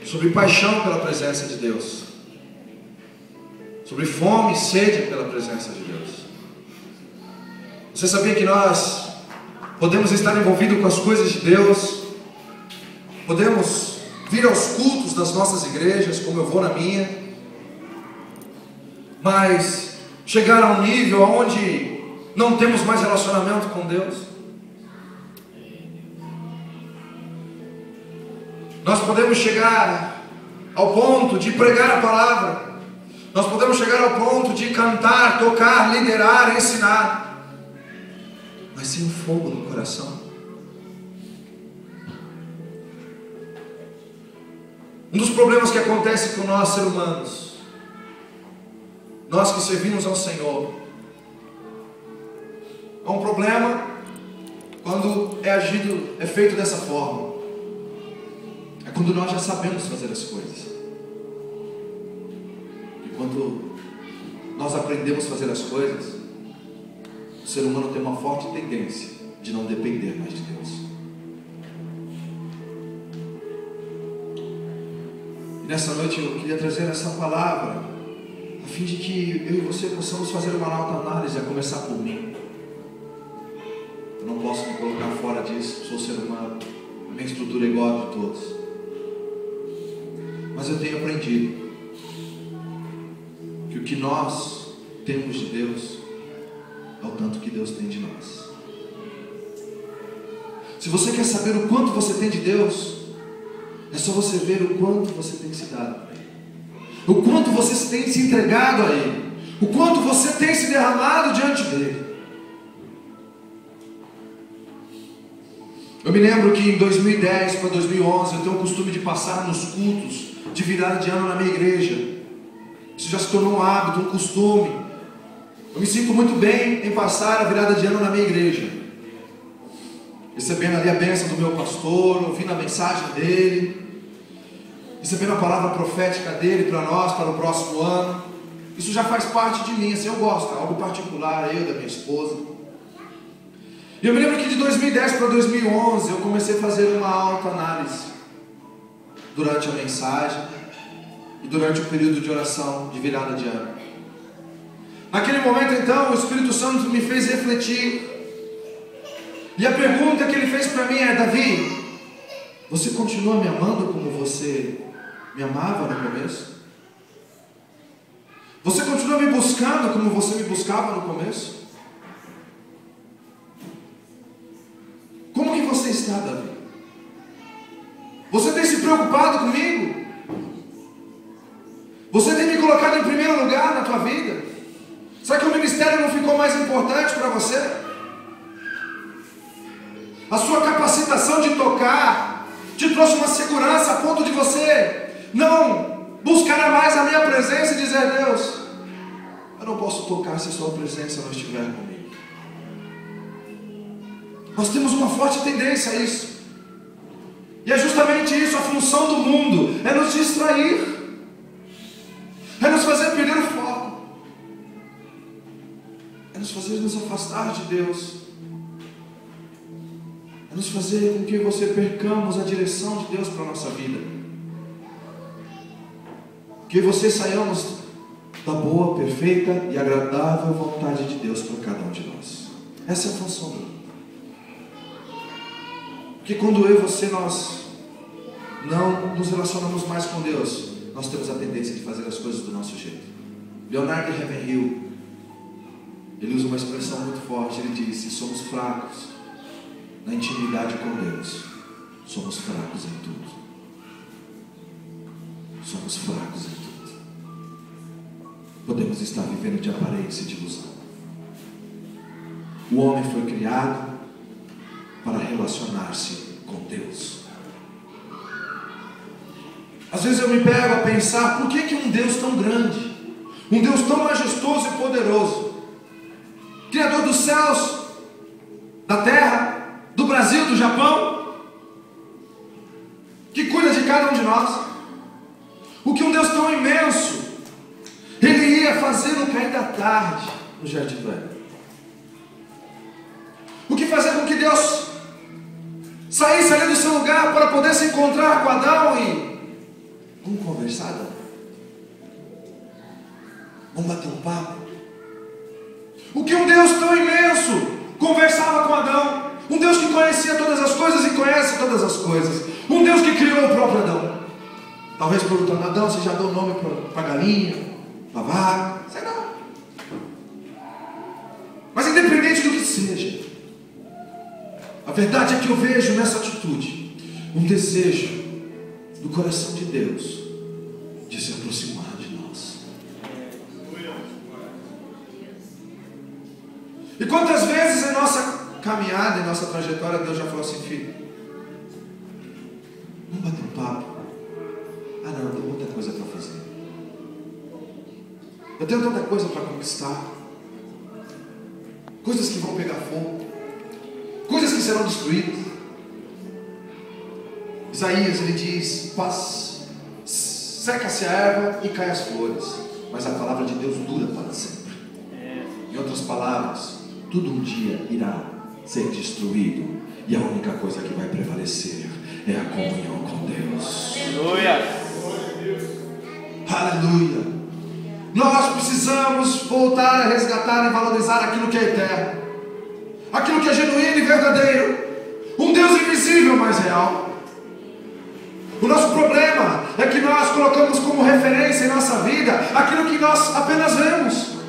sobre paixão pela presença de Deus, sobre fome e sede pela presença de Deus. Você sabia que nós podemos estar envolvidos com as coisas de Deus, podemos vir aos cultos das nossas igrejas, como eu vou na minha, mas chegar a um nível onde não temos mais relacionamento com Deus? Nós podemos chegar ao ponto de pregar a palavra, nós podemos chegar ao ponto de cantar, tocar, liderar, ensinar, mas sem um fogo no coração. Um dos problemas que acontece com nós, seres humanos, nós que servimos ao Senhor, há um problema quando é feito dessa forma. É quando nós já sabemos fazer as coisas. E quando nós aprendemos a fazer as coisas, o ser humano tem uma forte tendência de não depender mais de Deus. E nessa noite eu queria trazer essa palavra, a fim de que eu e você possamos fazer uma autoanálise, a começar por mim. Eu não posso me colocar fora disso, sou ser humano, a minha estrutura é igual a de todos. Mas eu tenho aprendido que o que nós temos de Deus é o tanto que Deus tem de nós. Se você quer saber o quanto você tem de Deus, é só você ver o quanto você tem se dado a Ele, o quanto você tem se entregado a Ele, o quanto você tem se derramado diante dEle. Eu me lembro que em 2010 para 2011 eu tenho o costume de passar nos cultos de virada de ano na minha igreja. Isso já se tornou um hábito, um costume. Eu me sinto muito bem em passar a virada de ano na minha igreja, recebendo ali a bênção do meu pastor, ouvindo a mensagem dele, recebendo a palavra profética dele para nós, para o próximo ano. Isso já faz parte de mim, assim, eu gosto, é algo particular, eu, da minha esposa. E eu me lembro que de 2010 para 2011 eu comecei a fazer uma autoanálise durante a mensagem e durante o período de oração de virada de ano. Naquele momento então o Espírito Santo me fez refletir, e a pergunta que ele fez para mim é: Davi, você continua me amando como você me amava no começo? Você continua me buscando como você me buscava no começo? Como que você está, Davi? Você tem se preocupado comigo? Você tem me colocado em primeiro lugar na tua vida? Será que o ministério não ficou mais importante para você? A sua capacitação de tocar te trouxe uma segurança a ponto de você não buscar mais a minha presença e dizer: Deus, eu não posso tocar se a sua presença não estiver comigo. Nós temos uma forte tendência a isso. E é justamente isso, a função do mundo é nos distrair, é nos fazer perder o foco, é nos fazer nos afastar de Deus, é nos fazer com que você percamos a direção de Deus para a nossa vida, que você saiamos da boa, perfeita e agradável vontade de Deus para cada um de nós. Essa é a função do mundo. Porque quando eu e você nós não nos relacionamos mais com Deus, nós temos a tendência de fazer as coisas do nosso jeito. Leonardo Ravenhill, ele usa uma expressão muito forte. Ele diz: se somos fracos na intimidade com Deus, somos fracos em tudo. Somos fracos em tudo. Podemos estar vivendo de aparência e de ilusão. O homem foi criado para relacionar-se com Deus. Às vezes eu me pego a pensar: por que um Deus tão grande, um Deus tão majestoso e poderoso, Criador dos céus, da terra, do Brasil, do Japão, que cuida de cada um de nós, o que um Deus tão imenso Ele ia fazer no cair da tarde no Jardim do Éden? O que fazer com que Deus saísse ali do seu lugar para poder se encontrar com Adão e Vamos conversar, Adão? Vamos bater um papo? O que um Deus tão imenso conversava com Adão? Um Deus que conhecia todas as coisas e conhece todas as coisas. Um Deus que criou o próprio Adão. Talvez perguntando: Adão, você já deu nome para a galinha, para a vaca? Sei não. Mas independente do que seja, a verdade é que eu vejo nessa atitude um desejo do coração de Deus de se aproximar de nós. E quantas vezes em nossa caminhada, em nossa trajetória, Deus já falou assim: filho, vamos bater um papo? Ah não, eu tenho muita coisa para fazer. Eu tenho tanta coisa para conquistar. Coisas que vão pegar fogo. Coisas que serão destruídas. Isaías, ele diz: seca-se a erva e cai as flores, mas a palavra de Deus dura para sempre. Em outras palavras, tudo um dia irá ser destruído, e a única coisa que vai prevalecer é a comunhão com Deus. Aleluia. Aleluia. Nós precisamos voltar a resgatar e valorizar aquilo que é eterno, aquilo que é genuíno e verdadeiro, um Deus invisível, mas real. O nosso problema é que nós colocamos como referência em nossa vida aquilo que nós apenas vemos,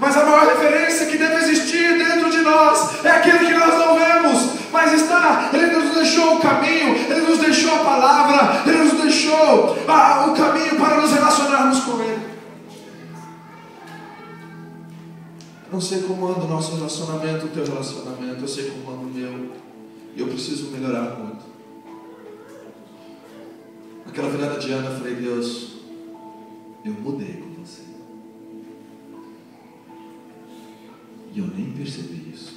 mas a maior referência que deve existir dentro de nós é aquilo que nós não vemos, mas está. Ele nos deixou o caminho, Ele nos deixou a palavra, Ele nos deixou o caminho para nos relacionarmos com Ele. Não sei como anda o nosso relacionamento, o teu relacionamento, eu sei como anda o meu, e eu preciso melhorar muito. Aquela virada de ano eu falei: Deus, eu mudei com você, e eu nem percebi isso.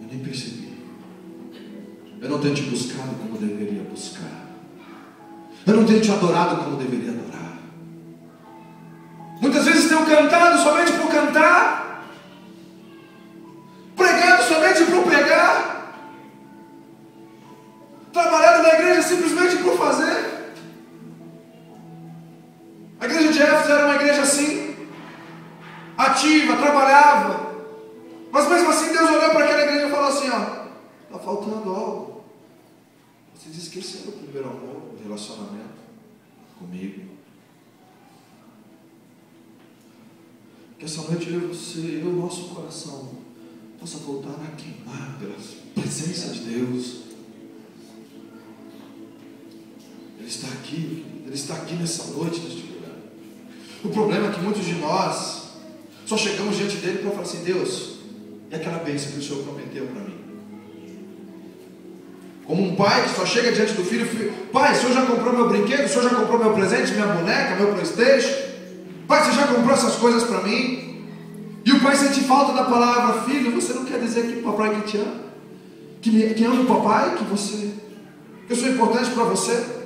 Eu nem percebi. Eu não tenho te buscado como deveria buscar. Eu não tenho te adorado como deveria adorar. Muitas vezes tenho cantado somente por cantar, pregado somente por pregar, trabalhado na igreja simplesmente por fazer. A igreja de Éfeso era uma igreja assim, ativa, trabalhava, mas mesmo assim Deus olhou para aquela igreja e falou assim: ó, está faltando algo. Vocês esqueceram o primeiro amor, o relacionamento comigo. Que essa noite eu e você, o nosso coração possa voltar a queimar pela presença de Deus. Ele está aqui, Ele está aqui nessa noite, neste lugar. O problema é que muitos de nós só chegamos diante dele para falar assim: Deus, e aquela bênção que o Senhor prometeu para mim? Como um pai que só chega diante do filho: pai, o Senhor já comprou meu brinquedo? O Senhor já comprou meu presente, minha boneca, meu PlayStation? Pai, você já comprou essas coisas para mim? E o pai sente falta da palavra: filho, você não quer dizer que o papai que te ama, que ama o papai, que eu sou importante para você?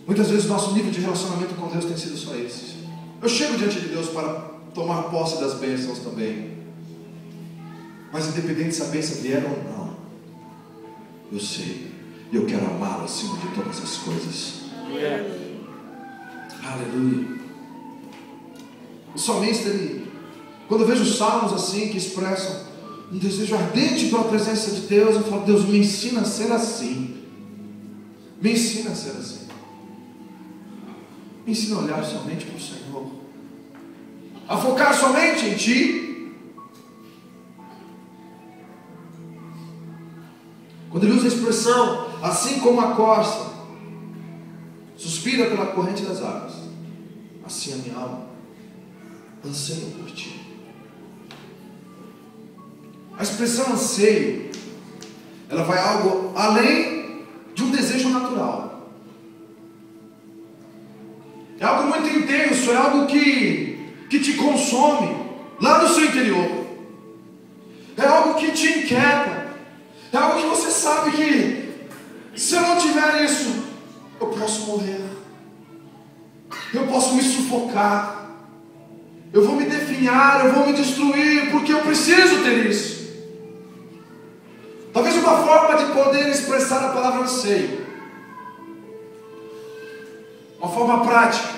Muitas vezes o nosso nível de relacionamento com Deus tem sido só esse. Eu chego diante de Deus para tomar posse das bênçãos também, mas independente se a bênção vier ou não, eu sei, e eu quero amá-lo acima de todas as coisas. Aleluia. O salmista, quando eu vejo salmos assim que expressam um desejo ardente pela presença de Deus, eu falo: Deus, me ensina a ser assim. Me ensina a ser assim. Me ensina a olhar somente para o Senhor, a focar somente em Ti. Quando ele usa a expressão assim como a corça suspira pela corrente das águas, assim a minha alma anseia por Ti. A expressão anseio, ela vai algo além de um desejo natural. É algo muito intenso, é algo que te consome lá no seu interior. É algo que te inquieta. É algo que você sabe que se eu não tiver isso, eu posso morrer. Eu posso me sufocar. Eu vou me definhar, eu vou me destruir, porque eu preciso ter isso. Talvez uma forma de poder expressar a palavra anseio, uma forma prática.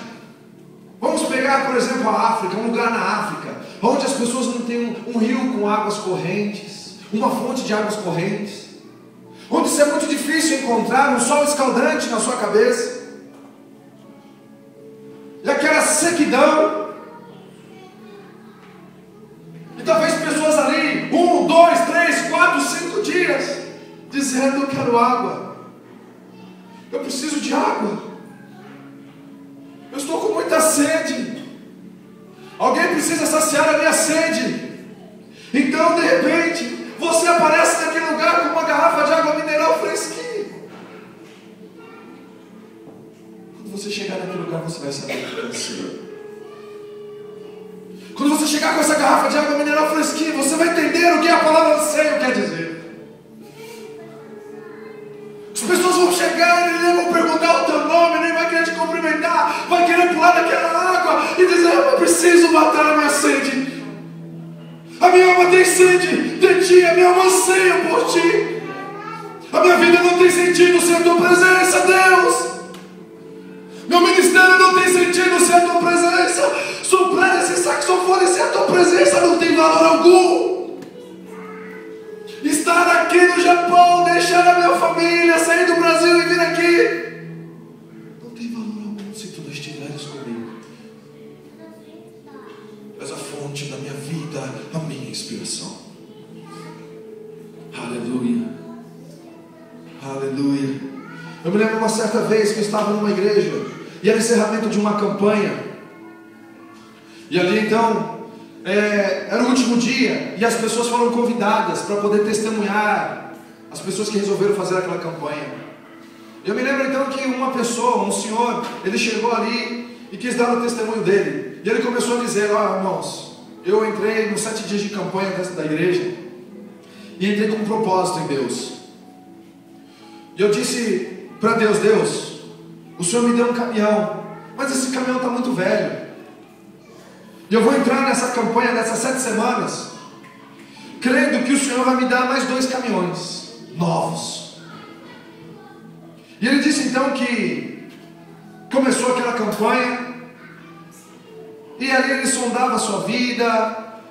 Vamos pegar, por exemplo, a África, um lugar na África, onde as pessoas não têm um rio com águas correntes, uma fonte de águas correntes, onde isso é muito difícil encontrar, um sol escaldante na sua cabeça, e aquela sequidão. E talvez pessoas ali, 1, 2, 3, 4, 5 dias, dizendo: eu quero água, eu preciso de água, eu estou com muita sede, alguém precisa saciar a minha sede. Então, de repente, você aparece naquele lugar com uma garrafa de água mineral fresquinha. Quando você chegar naquele lugar, você vai saber o que é anseio. Quando você chegar com essa garrafa de água mineral fresquinha, você vai entender o que a palavra anseio quer dizer. As pessoas vão chegar e nem vão perguntar o teu nome, nem vai querer te cumprimentar, vai querer pular daquela água e dizer: eu preciso matar a minha sede. A minha alma tem sede de ti, a minha alma anseia por ti. A minha vida não tem sentido sem a tua presença, Deus. Meu ministério não tem sentido sem a tua presença. Soprar esse saxofone sem a tua presença não tem valor algum. Estar aqui no Japão, deixar a minha família, sair do Brasil e vir aqui, não tem valor algum se tu não estiveres comigo. És a fonte da minha vida, a minha inspiração. Aleluia. Aleluia. Eu me lembro uma certa vez que eu estava numa igreja e era encerramento de uma campanha. E ali então, era o último dia e as pessoas foram convidadas para poder testemunhar, as pessoas que resolveram fazer aquela campanha. Eu me lembro então que uma pessoa, um senhor, ele chegou ali e quis dar o testemunho dele. E ele começou a dizer: ó, irmãos, eu entrei nos 7 dias de campanha da igreja e entrei com um propósito em Deus. E eu disse para Deus: Deus, o Senhor me deu um caminhão, mas esse caminhão está muito velho. E eu vou entrar nessa campanha dessas 7 semanas, crendo que o Senhor vai me dar mais 2 caminhões novos. E ele disse então que começou aquela campanha, e ali ele sondava a sua vida,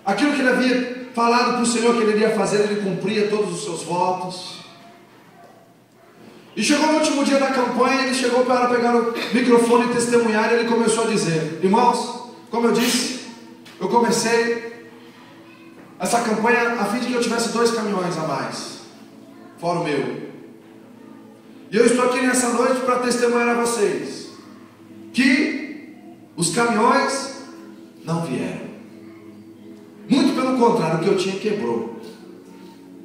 aquilo que ele havia falado para o Senhor que ele iria fazer, ele cumpria todos os seus votos. E chegou no último dia da campanha, ele chegou para pegar o microfone e testemunhar, e ele começou a dizer: irmãos, como eu disse, eu comecei essa campanha a fim de que eu tivesse 2 caminhões a mais, fora o meu. E eu estou aqui nessa noite para testemunhar a vocês que os caminhões não vieram. Muito pelo contrário, o que eu tinha quebrou.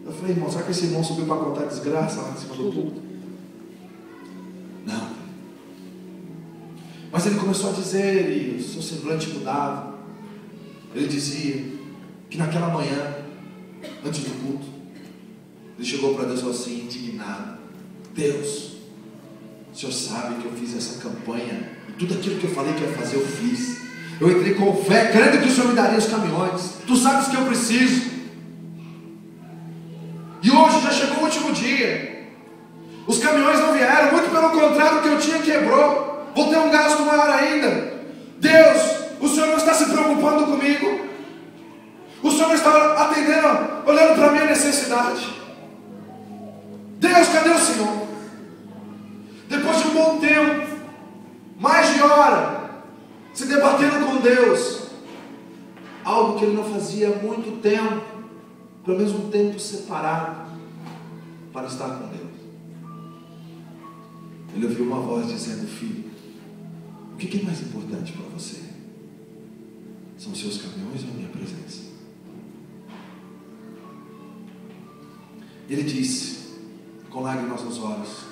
Eu falei: irmão, será que esse irmão subiu para contar desgraça lá em cima do púlpito? Não. Mas ele começou a dizer, e o seu semblante mudava. Ele dizia que naquela manhã, antes do culto, ele chegou para Deus e falou assim, indignado: Deus, o Senhor sabe que eu fiz essa campanha, e tudo aquilo que eu falei que ia fazer, eu fiz. Eu entrei com fé, crendo que o Senhor me daria os caminhões. Tu sabes que eu preciso. E hoje já chegou o último dia. Os caminhões não vieram, muito pelo contrário, o que eu tinha quebrou. Vou ter um gasto maior ainda. Deus, o Senhor não está se preocupando comigo. O Senhor não está atendendo, olhando para a minha necessidade. Deus, cadê o Senhor? Depois de um bom tempo, mais de hora, se debatendo com Deus, algo que ele não fazia há muito tempo, pelo menos um tempo separado para estar com Deus. Ele ouviu uma voz dizendo: filho, o que é mais importante para você? São os seus caminhões ou a minha presença? Ele disse, com lágrimas nos olhos: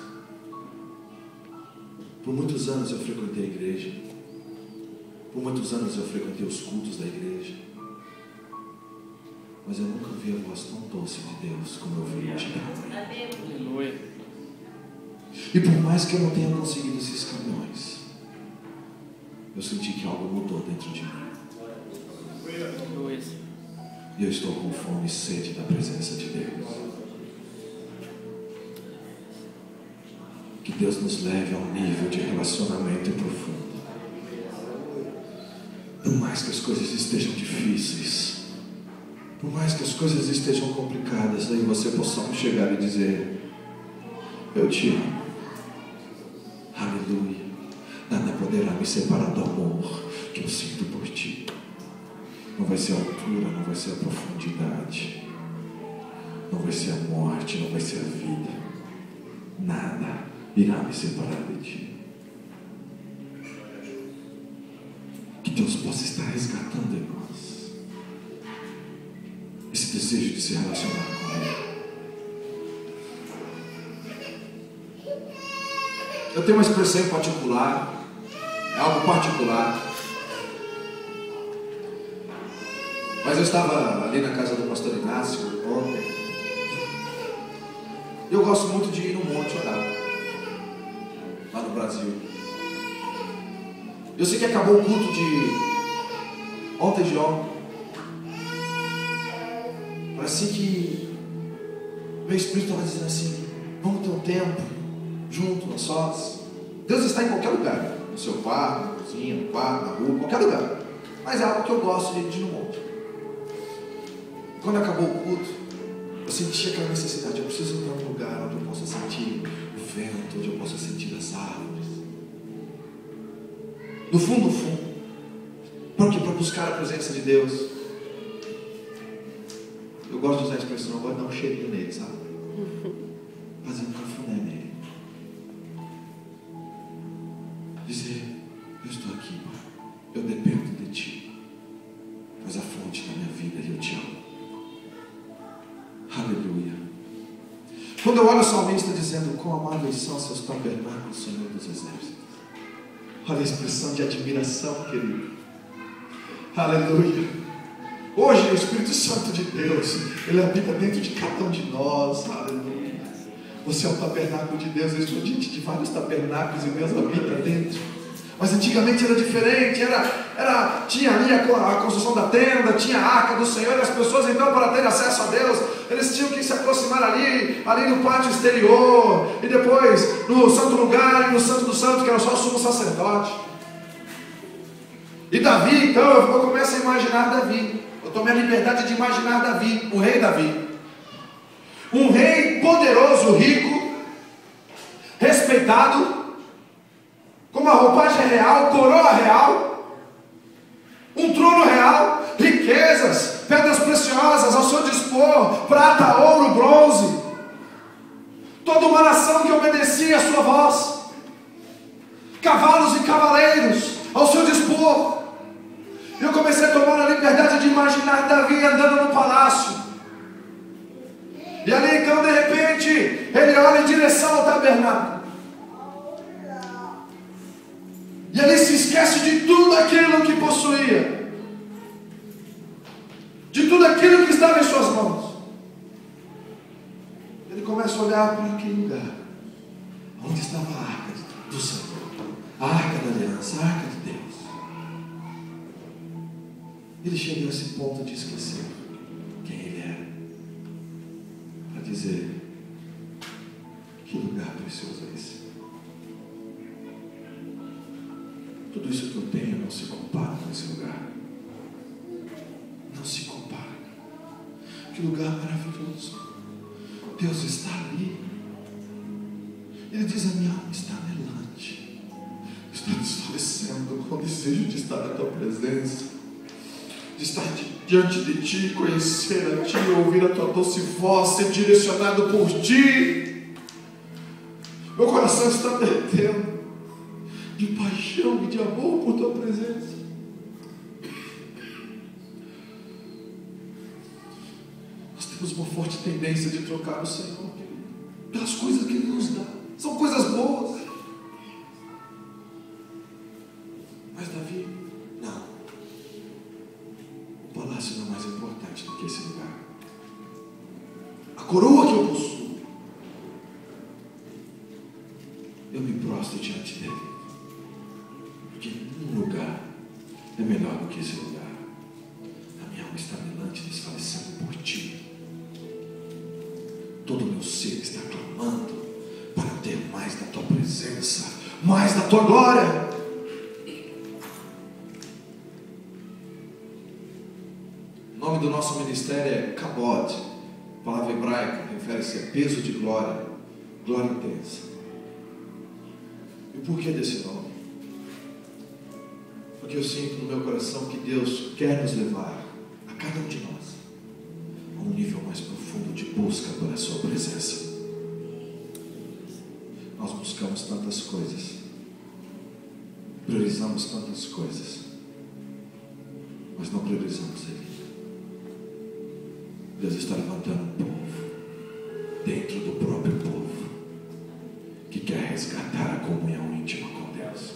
por muitos anos eu frequentei a igreja, por muitos anos eu frequentei os cultos da igreja, mas eu nunca vi a voz tão doce de Deus como eu vi hoje. Aleluia. E por mais que eu não tenha conseguido esses caminhões, eu senti que algo mudou dentro de mim. E eu estou com fome e sede da presença de Deus. Que Deus nos leve a um nível de relacionamento profundo. Por mais que as coisas estejam difíceis, por mais que as coisas estejam complicadas, aí você possamos chegar e dizer: eu te amo. Aleluia. Nada poderá me separar do amor que eu sinto por ti. Não vai ser a altura, não vai ser a profundidade, não vai ser a morte, não vai ser a vida. Nada irá me separar de ti. Que Deus possa estar resgatando em nós esse desejo de se relacionar com Ele. Eu tenho uma expressão em particular, é algo particular, mas eu estava ali na casa do pastor Inácio ontem. Eu gosto muito de ir no monte orar, lá no Brasil. Eu sei que acabou o culto de ontem. Parece que meu espírito estava dizendo assim: vamos ter um tempo junto, a sós. Deus está em qualquer lugar, no seu quarto, na cozinha, no quarto, na rua, qualquer lugar. Mas é algo que eu gosto de ir no monte. Quando acabou o culto, eu senti aquela necessidade: eu preciso ir para um lugar onde eu possa sentir o vento, onde eu possa sentir as árvores. No fundo, por quê? Para buscar a presença de Deus. Eu gosto de usar a expressão, eu gosto de dar um cheirinho nele, sabe? Fazer um cafuné nele. Dizer: eu estou aqui, Pai, eu dependo de Ti. Tu és a fonte da minha vida e eu Te amo. Aleluia. Quando eu olho o salmista dizendo: quão amáveis são seus tabernáculos, Senhor dos exércitos. Olha a expressão de admiração, querido. Aleluia. Hoje o Espírito Santo de Deus, Ele habita dentro de cada um de nós. Aleluia. Você é o tabernáculo de Deus. Eu estou diante de vários tabernáculos e Deus habita dentro. Mas antigamente era diferente, tinha ali a construção da tenda, tinha a arca do Senhor, e as pessoas então, para ter acesso a Deus, eles tinham que se aproximar ali no pátio exterior, e depois no santo lugar e no santo do santo, que era só o sumo sacerdote. E Davi, então, eu começo a imaginar Davi. Eu tomei a liberdade de imaginar Davi, o rei Davi. Um rei poderoso, rico, respeitado, com uma roupagem real, coroa real, um trono real, riquezas, pedras preciosas ao seu dispor, prata, ouro, bronze, toda uma nação que obedecia à sua voz, cavalos e cavaleiros ao seu dispor. Eu comecei a tomar a liberdade de imaginar Davi andando no palácio, e ali então de repente ele olha em direção ao tabernáculo, e ele se esquece de tudo aquilo que possuía, de tudo aquilo que estava em suas mãos. Ele começa a olhar para aquele lugar onde estava a arca do Senhor, a arca da aliança, a arca de Deus. Ele chega a esse ponto de esquecer quem ele era, para dizer: que lugar precioso é esse? Tudo isso que eu tenho não se compara com esse lugar. Não se compara. Que lugar maravilhoso. Deus está ali. Ele diz: a minha alma está anelante, está desfalecendo com o desejo de estar na tua presença, de estar diante de ti, conhecer a ti, ouvir a tua doce voz, ser direcionado por ti. Meu coração está derretendo de paixão e de amor por tua presença. Nós temos uma forte tendência de trocar o Senhor pelas coisas que Ele nos dá. São coisas boas. Mas Davi, não. O palácio não é mais importante do que esse lugar. A coroa que eu possuo, eu me prostro diante dele. Porque nenhum lugar é melhor do que esse lugar. A minha alma está anelante, desfalecendo por ti. Todo o meu ser está clamando para ter mais mais da tua presença, mais da tua glória. O nome do nosso ministério é Kabod. A palavra hebraica refere-se a peso de glória, glória intensa. E o porquê desse nome? Porque eu sinto no meu coração que Deus quer nos levar, a cada um de nós, a um nível mais profundo de busca por a sua presença. Nós buscamos tantas coisas, priorizamos tantas coisas, mas não priorizamos Ele. Deus está levantando um povo, dentro do próprio povo, que quer resgatar a comunhão íntima com Deus.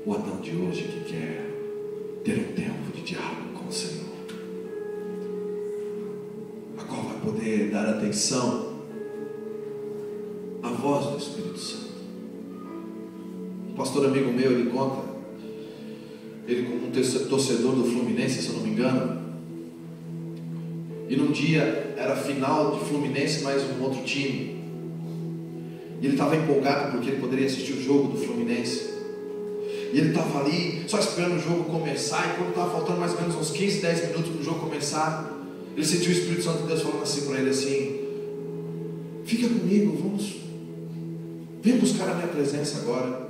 O Adão de hoje que quer ter um tempo de diálogo com o Senhor, a qual vai poder dar atenção à voz do Espírito Santo. Um pastor amigo meu, ele conta, ele como um torcedor do Fluminense, se eu não me engano, e num dia era final de Fluminense mais um outro time, e ele estava empolgado porque ele poderia assistir o jogo do Fluminense. E ele estava ali só esperando o jogo começar. E quando estava faltando mais ou menos uns 15, 10 minutos para o jogo começar, ele sentiu o Espírito Santo de Deus falando assim para ele assim: fica comigo, vem buscar a minha presença agora.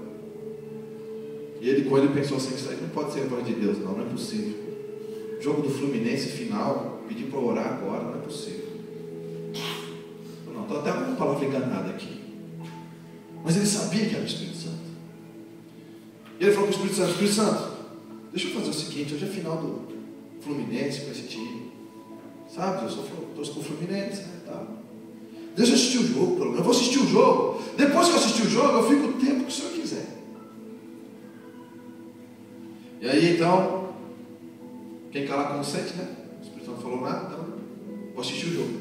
E ele com ele pensou assim: isso aí não pode ser a voz de Deus, não é possível. Jogo do Fluminense final, pedir para orar agora, não é possível. Não, estou até com uma palavra enganada aqui. Mas ele sabia que era o Espírito Santo. E ele falou para o Espírito Santo: Espírito Santo, deixa eu fazer o seguinte, hoje é final do Fluminense com esse time. Sabe, eu torço para o Fluminense, né, tá? Deixa eu assistir o jogo, pelo menos. Eu vou assistir o jogo. Depois que eu assistir o jogo, eu fico o tempo que o Senhor quiser. E aí então, quem calar consente, né? O Espírito Santo não falou nada, então vou assistir o jogo.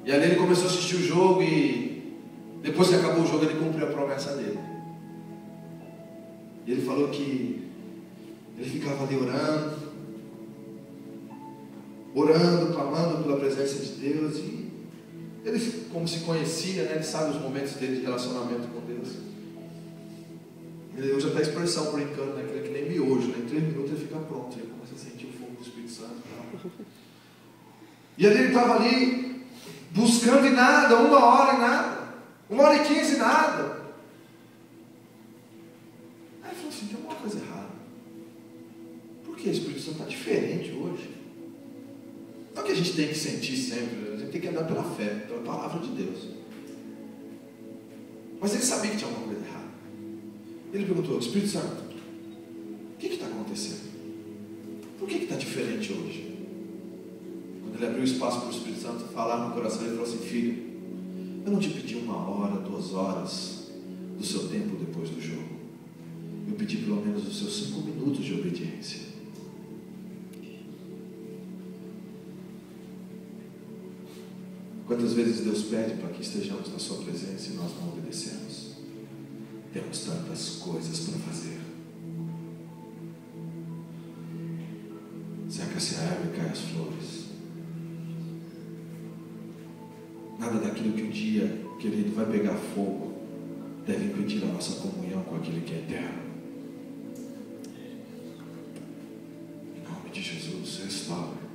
E ali ele começou a assistir o jogo e depois que acabou o jogo ele cumpriu a promessa dele. E ele falou que ele ficava ali orando, clamando pela presença de Deus, e ele, como se conhecia, né, ele sabe os momentos dele de relacionamento com Deus. Ele usa até a expressão brincando, né, que nem miojo, né, em 3 minutos ele fica pronto, ele começa a sentir o fogo do Espírito Santo. E ele estava ali buscando e nada, 1 hora e nada, 1h15 e nada. Aí ele falou assim: tem alguma coisa errada. Por que o Espírito Santo está diferente hoje? Não que a gente tem que sentir sempre, a gente tem que andar pela fé, pela palavra de Deus. Mas ele sabia que tinha alguma coisa errada. Ele perguntou: Espírito Santo, o que está acontecendo? Por que está diferente hoje? Quando ele abriu espaço para o Espírito Santo falar no coração, ele falou assim: filho, eu não te pedi 1 hora, 2 horas do seu tempo depois do jogo. Eu pedi pelo menos os seus 5 minutos de obediência. Quantas vezes Deus pede para que estejamos na sua presença e nós não obedecemos? Temos tantas coisas para fazer. Seca-se a erva e cai as flores. Nada daquilo que um dia, querido, vai pegar fogo deve impedir a nossa comunhão com aquele que é eterno. Em nome de Jesus, restaure.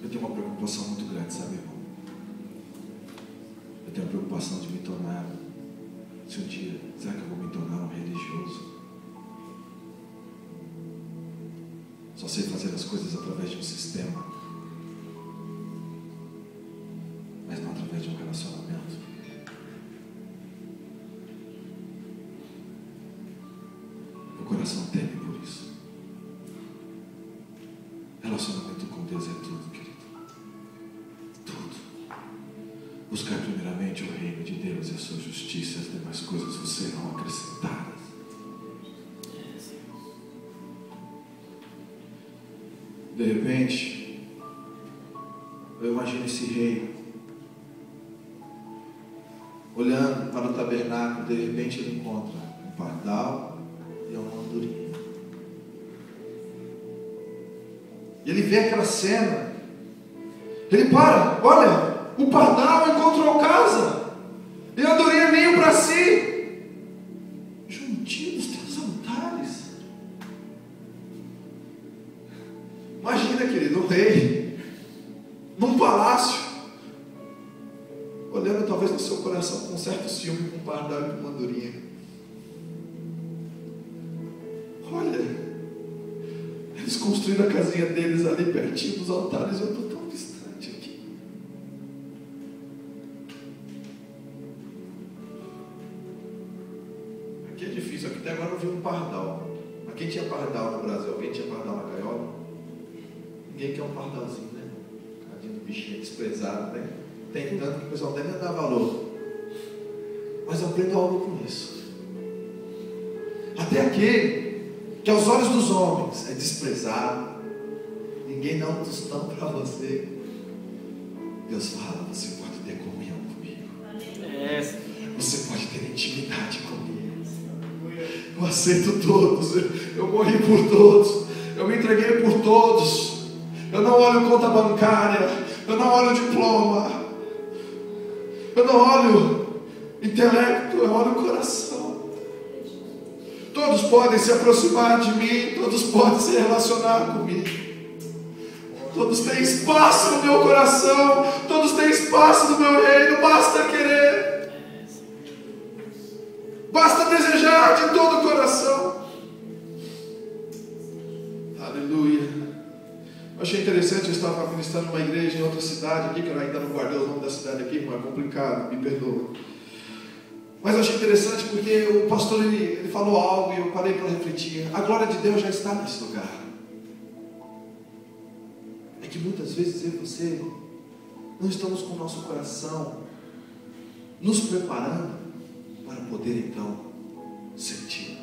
Eu tenho uma preocupação muito grande, sabe, irmão? Eu tenho a preocupação de me tornar, se um dia, será que eu vou me tornar um religioso? Só sei fazer as coisas através de um sistema, mas não através de um relacionamento. Meu coração teme por isso. Relacionamento com Deus é tudo, querido. Tudo. Buscar primeiramente o reino de Deus e a sua justiça, as demais coisas vos serão acrescentadas. De repente, eu imagino esse rei olhando para o tabernáculo. De repente ele encontra um pardal e uma andorinha. E ele vê aquela cena. Ele para, olha, o pardal encontrou casa. E a andorinha veio para si. Juntinho dos teus altares. Imagina, querido, um rei, num palácio, olhando talvez no seu coração com um certo ciúme com um pardal e com uma andorinha. Olha, eles construíram a casinha deles ali pertinho dos altares, eu estou tão distante aqui. Aqui é difícil, aqui até agora eu vi um pardal. Mas quem tinha pardal no Brasil? Alguém tinha pardal na gaiola? Ninguém quer um pardalzinho, né? Cadinho do bichinho desprezado, né? Tem tanto que o pessoal até nem dá valor. Mas eu aprendo algo com isso. Até aquele que aos olhos dos homens é desprezado, ninguém dá um tostão para você. Deus fala, você pode ter comunhão comigo. Você pode ter intimidade comigo. Eu aceito todos, eu morri por todos, eu me entreguei por todos. Eu não olho conta bancária, eu não olho diploma, eu não olho intelecto, eu olho coração. Todos podem se aproximar de mim, todos podem se relacionar comigo. Todos têm espaço no meu coração, todos têm espaço no meu reino, basta querer. Basta desejar de todo o coração. Aleluia. Eu achei interessante, eu estava ministrando numa igreja em outra cidade aqui, que eu ainda não guardei o nome da cidade aqui, mas é complicado, me perdoa. Mas eu achei interessante porque o pastor ele falou algo e eu parei para refletir. A glória de Deus já está nesse lugar. É que muitas vezes eu e você não estamos com o nosso coração nos preparando para poder então sentir.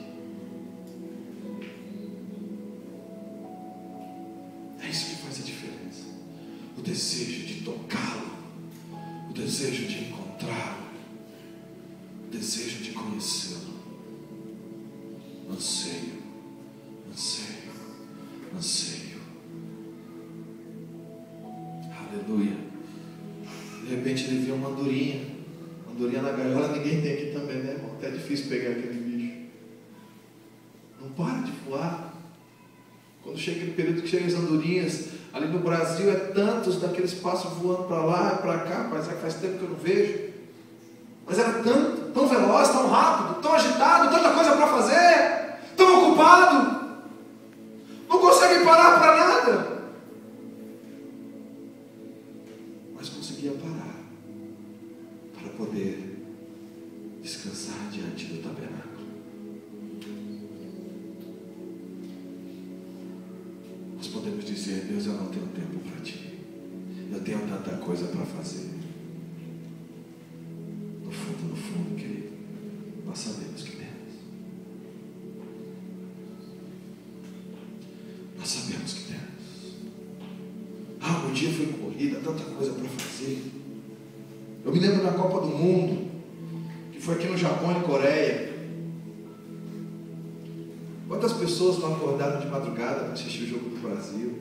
É isso que faz a diferença. O desejo de tocá-lo, o desejo de encontrá-lo, o desejo de conhecê-lo. Anseio, anseio, anseio. Aleluia. De repente ele viu uma andorinha na gaiola. Ninguém tem aqui também, né, irmão? Até é difícil pegar aquele bicho. Não para de voar. Quando chega aquele período que chegam as andorinhas, ali no Brasil é tantos daqueles pássaros voando para lá e para cá, parece que faz tempo que eu não vejo. Mas era tão veloz, tão rápido, tão agitado, tanta coisa para fazer, tão ocupado, não consegue parar para nada. Mas conseguia parar para poder descansar diante do tabernáculo. Nós podemos dizer: Deus, eu não tenho tempo para ti, eu tenho tanta coisa para fazer. No fundo, querido, nós sabemos que temos. Nós sabemos que temos. Um dia foi corrida, tanta coisa para fazer. Eu me lembro da Copa do Mundo, que foi aqui no Japão e Coreia. Quantas pessoas não acordaram de madrugada para assistir o jogo do Brasil?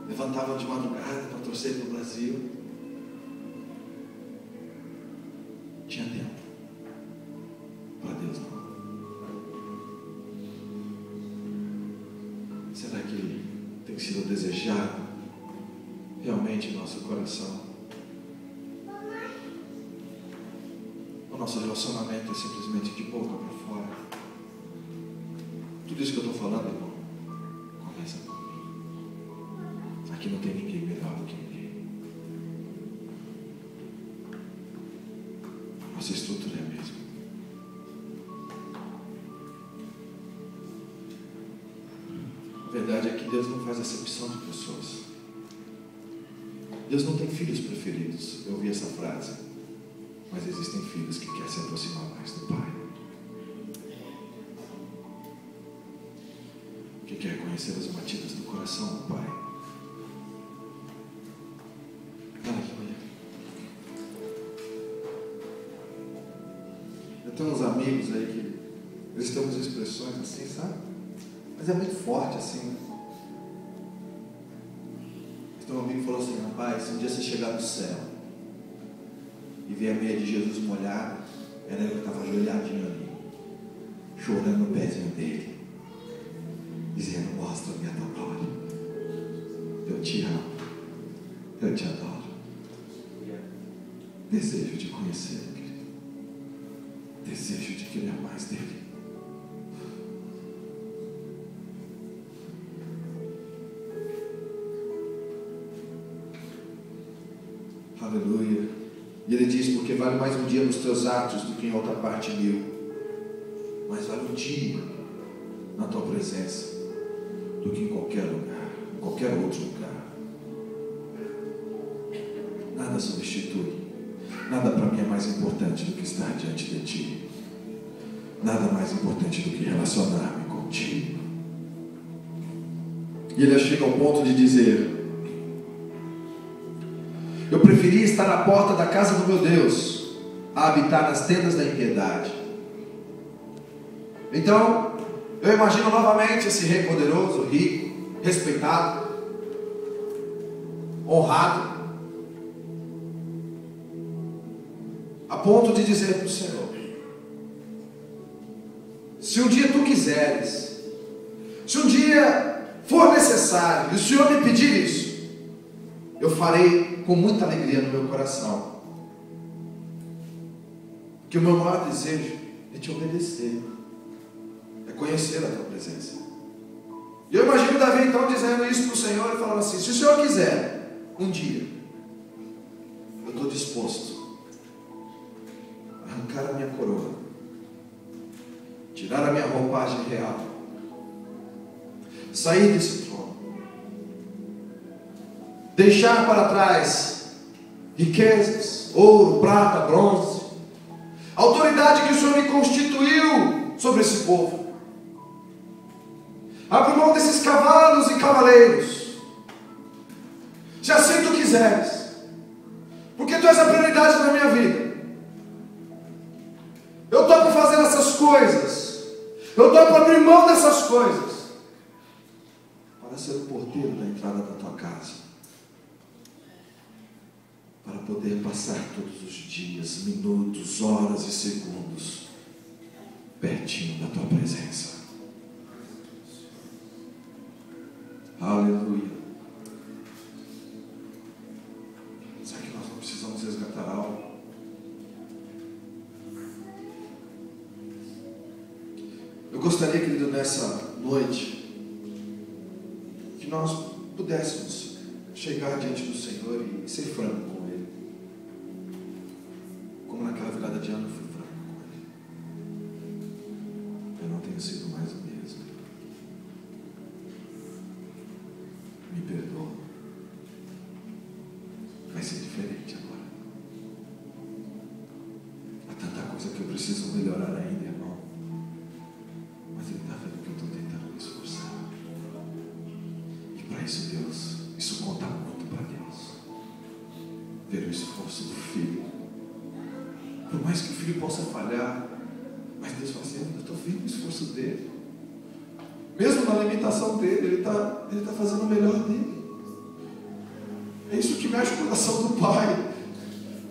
Levantavam de madrugada para torcer para o Brasil. Tinha tempo. Para Deus não. Será que tem sido desejado realmente em nosso coração? O nosso relacionamento é simplesmente de boca para fora. Tudo isso que eu estou falando, irmão, começa comigo. Aqui não tem ninguém melhor do que ninguém. Nossa estrutura é a mesma. A verdade é que Deus não faz acepção de pessoas. Deus não tem filhos preferidos. Eu ouvi essa frase. Mas existem filhos que querem se aproximar mais do Pai, que quer conhecer as batidas do coração do Pai. Aleluia. Eu tenho uns amigos aí que eles têm umas expressões assim, sabe? Mas é muito forte assim. Então um amigo falou assim: rapaz, se um dia você chegar no céu e ver a meia de Jesus molhada, era eu que estava ajoelhadinho ali, chorando no pezinho dele, dizendo: mostra-me a tua glória, eu te amo, eu te adoro, desejo de conhecê-lo, querido, desejo de querer mais dele. Aleluia. E ele diz: porque vale mais um dia nos teus atos do que em outra parte 1000, mas vale um dia na tua presença do que em qualquer lugar, em qualquer outro lugar. Nada substitui, nada para mim é mais importante do que estar diante de ti, nada mais importante do que relacionar-me contigo. E ele chega ao ponto de dizer: eu preferia estar na porta da casa do meu Deus a habitar nas tendas da impiedade. Então, eu imagino novamente esse rei poderoso, rico, respeitado, honrado, a ponto de dizer para o Senhor: se um dia tu quiseres, se um dia for necessário, e o Senhor me pedir isso, eu farei com muita alegria no meu coração, que o meu maior desejo é te obedecer, é conhecer a tua presença. E eu imagino Davi então dizendo isso para o Senhor e falando assim: se o Senhor quiser, um dia, eu estou disposto a arrancar a minha coroa, tirar a minha roupagem real, sair desse trono, deixar para trás riquezas, ouro, prata, bronze, a autoridade que o Senhor me constituiu sobre esse povo. Abra mão desses cavalos e cavaleiros, se assim tu quiseres, porque tu és a prioridade da minha vida. Eu topo fazer essas coisas, eu topo abrir mão dessas coisas para ser o porteiro da entrada da tua casa, para poder passar todos os dias, minutos, horas e segundos pertinho da tua presença. Aleluia. Será que nós não precisamos resgatar algo? Eu gostaria, querido, nessa noite, que nós pudéssemos chegar diante do Senhor e ser franco com Ele, como naquela virada de ano eu fui franco com Ele. Eu não tenho sido mais o mesmo. Me perdoa. Vai ser diferente agora. Há tanta coisa que eu preciso melhorar ainda, irmão. Mas Ele está vendo que eu estou tentando me esforçar. E para isso, Deus, isso conta muito para Deus. Ver o esforço do filho. Por mais que o filho possa falhar, mas Deus fala assim: eu estou vendo o esforço dele. Mesmo na limitação dele, ele está fazendo o melhor dele. É isso que mexe o coração do pai.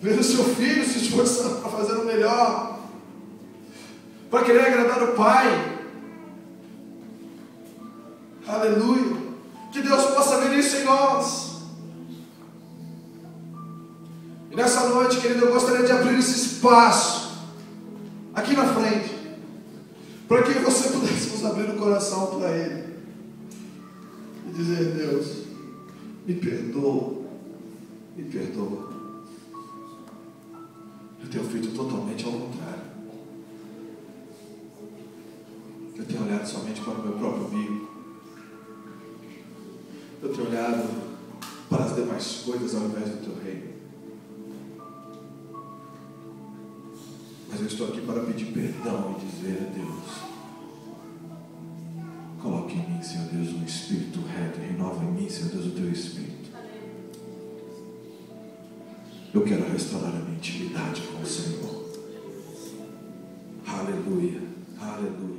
Ver o seu filho se esforçando para fazer o melhor, para querer agradar o pai. Aleluia. Que Deus possa ver isso em nós. E nessa noite, querido, eu gostaria de abrir esse espaço aqui na frente, para que você pudesse nos abrir o coração para Ele e dizer: Deus, me perdoa, me perdoa. Eu tenho feito totalmente ao contrário. Eu tenho olhado somente para o meu próprio umbigo. Eu tenho olhado para as demais coisas ao invés do teu reino. Mas eu estou aqui para pedir perdão e dizer: Deus, coloque em mim, Senhor Deus, um espírito reto, renova em mim, Senhor Deus, o teu espírito. Eu quero restaurar a minha intimidade com o Senhor. Aleluia, aleluia.